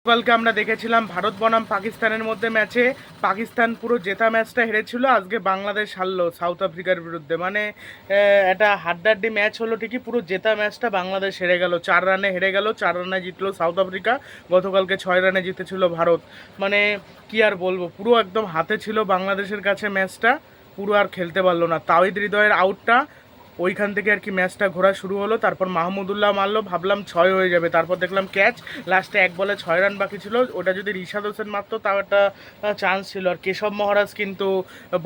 কালকে আমরা দেখেছিলাম ভারত বনাম পাকিস্তানের মধ্যে ম্যাচে পাকিস্তান পুরো জেতা ম্যাচটা হেরেছিল, আজকে বাংলাদেশ হারলো সাউথ আফ্রিকার বিরুদ্ধে। মানে একটা হাড্ডাহাড্ডি ম্যাচ হলো ঠিকই, পুরো জেতা ম্যাচটা বাংলাদেশ হেরে গেল, 4 রানে হেরে গেল, 4 রানে জিতলো সাউথ আফ্রিকা। গতকালকে 6 রানে জিতেছিল ভারত। মানে কি আর বলবো, পুরো একদম হাতে ছিল বাংলাদেশের কাছে ম্যাচটা, পুরো আর খেলতে পারলো না। তাওহিদ হৃদয়ের আউটটা ওইখান থেকে আর কি ম্যাচটা ঘোরা শুরু হলো। তারপর মাহমুদুল্লাহ মারলো, ভাবলাম 6 হয়ে যাবে, তারপর দেখলাম ক্যাচ। লাস্টে 1 বলে 6 রান বাকি ছিল, ওটা যদি রিশাদ হোসেন মারতো তাও একটা চান্স ছিল। আর কেশব মহারাজ কিন্তু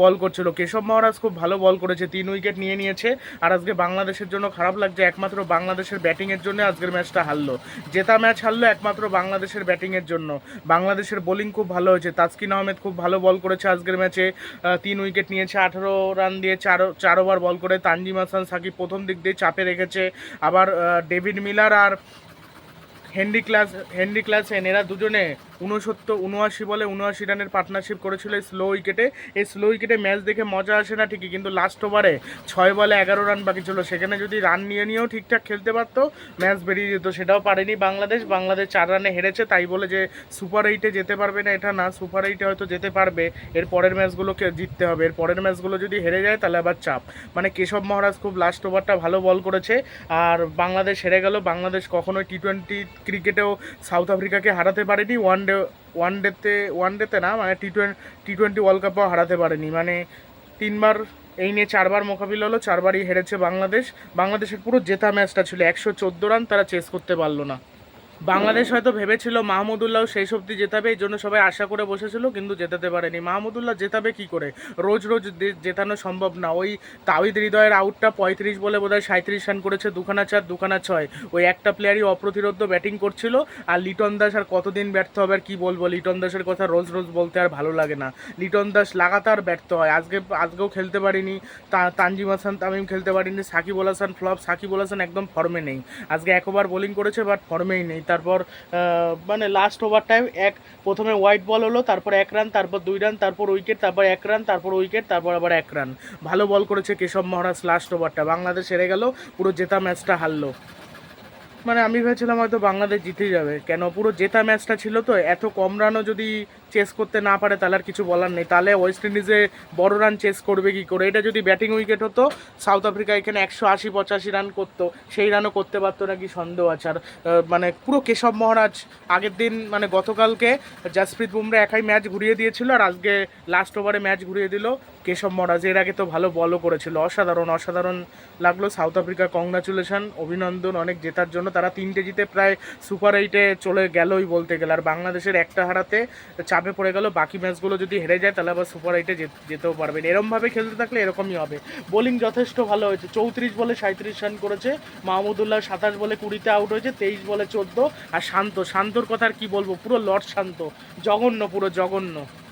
বল করছিল, কেশব মহারাজ খুব ভালো বল করেছে, 3 উইকেট নিয়ে নিয়েছে। আর আজকে বাংলাদেশের জন্য খারাপ লাগছে, একমাত্র বাংলাদেশের ব্যাটিংয়ের জন্য আজকের ম্যাচটা হারলো। জেতা ম্যাচ হারলো একমাত্র বাংলাদেশের ব্যাটিংয়ের জন্য। বাংলাদেশের বোলিং খুব ভালো হয়েছে, তাসকিন আহমেদ খুব ভালো বল করেছে আজকের ম্যাচে, 3 উইকেট নিয়েছে, 18 রান দিয়ে 4 ওভার বল করে। তানজিম হাসান সাকিব প্রথম দিক দিয়ে চাপে রেখেছে। আবার ডেভিড মিলার আর হেনরি ক্লাসেন এরা দুজনে 79 বলে 79 রানের পার্টনারশিপ করেছিল এই স্লো উইকেটে। এই স্লো উইকেটে ম্যাচ দেখে মজা আসে না ঠিকই, কিন্তু লাস্ট ওভারে 6 বলে 11 রান বাকি ছিল, সেখানে যদি রান নিয়েও ঠিকঠাক খেলতে পারতো ম্যাচ বেরিয়ে যেত। সেটাও পারেনি বাংলাদেশ 4 রানে হেরেছে। তাই বলে যে সুপার 8-এ যেতে পারবে না এটা না, সুপার 8-এ হয়তো যেতে পারবে, এর পরের ম্যাচগুলোকে জিততে হবে। এর পরের ম্যাচগুলো যদি হেরে যায় তাহলে আবার চাপ। মানে কেশব মহারাজ খুব লাস্ট ওভারটা ভালো বল করেছে, আর বাংলাদেশ হেরে গেল। বাংলাদেশ কখনোই টি-20 ক্রিকেটেও সাউথ আফ্রিকাকে হারাতে পারেনি, ওয়ানডেতে না, মানে টি-20 ওয়ার্ল্ড কাপও হারাতে পারেনি। মানে 3বার এই নিয়ে 4বার মোকাবিলা হলো, 4বারই হেরেছে বাংলাদেশের পুরো জেতা ম্যাচটা ছিল 114 রান, তারা চেস করতে পারলো না। বাংলাদেশ হয়তো ভেবেছিল মাহমুদুল্লাহ সেই অবধি জেতাবে, এই জন্য সবাই আশা করে বসেছিল, কিন্তু জেতাতে পারেনি। মাহমুদুল্লাহ জেতাবে কি করে, রোজ রোজ জেতানো সম্ভব না। ওই তাওহিদ হৃদয়ের আউটটা 35 বলে বোধহয় 37 রান করেছে, 2খানা 4 2খানা 6। ওই একটা প্লেয়ারই অপ্রতিরোধ ব্যাটিং করছিল। আর লিটন দাস আর কতদিন ব্যর্থ হবে, আর কি বলবো, লিটন দাসের কথা রোজ রোজ বলতে আর ভালো লাগে না। লিটন দাস লাগাতার ব্যর্থ হয়, আজকেও খেলতে পারিনি। তানজিম হাসান তামিম খেলতে পারিনি, সাকিব আল হাসান ফ্লপ, সাকিব আল হাসান একদম ফর্মে নেই। আজকে 1 ওভার বোলিং করেছে বাট ফর্মেই নেই। তারপর মানে লাস্ট ওভারটায় প্রথমে হোয়াইট বল হলো, তারপর 1 রান, তারপর 2 রান, তারপর উইকেট, তারপর 1 রান, তারপর উইকেট, তারপর আবার 1 রান। ভালো বল করেছে কেশব মহারাজ লাস্ট ওভারটা। বাংলাদেশ হেরে গেল, পুরো জেতা ম্যাচটা হারলো। মানে আমি ভেবেছিলাম হয়তো বাংলাদেশ জিতেই যাবে, কেন পুরো জেতা ম্যাচটা ছিল তো। এত কম রানও যদি চেস করতে না পারে তাহলে আর কিছু বলার নেই। তাহলে ওয়েস্ট ইন্ডিজে বড় রান চেস করবে কি করে? এটা যদি ব্যাটিং উইকেট হতো, সাউথ আফ্রিকা এখানে 180-85 রান করতো, সেই রানও করতে পারতো নাকি সন্দেহ আছে। আর মানে পুরো কেশব মহারাজ আগের দিন, মানে গতকালকে জাসপ্রীত বুমরা একাই ম্যাচ ঘুরিয়ে দিয়েছিল, আর আজকে লাস্ট ওভারে ম্যাচ ঘুরিয়ে দিল কেশব মহারাজ। এর আগে তো ভালো বলও করেছিল, অসাধারণ লাগলো। সাউথ আফ্রিকা কংগ্রাচুলেশন, অভিনন্দন অনেক জেতার জন্য। তারা 3টে জিতে প্রায় সুপার 8-এ চলে গেলই বলতে গেলে। আর বাংলাদেশের একটা হারাতে চাপে পড়ে গেল, বাকি ম্যাচগুলো যদি হেরে যায় তাহলে আবার সুপার 8-এ যেতেও পারবেন। এরমভাবে খেলতে থাকলে এরকমই হবে। বোলিং যথেষ্ট ভালো হয়েছে, 34 বলে 37 রান করেছে মাহমুদুল্লাহ, 27 বলে 20-তে আউট হয়েছে, 23 বলে 14। আর শান্তর কথা আর কি বলবো, পুরো লর্ড শান্ত, জঘন্য, পুরো জঘন্য।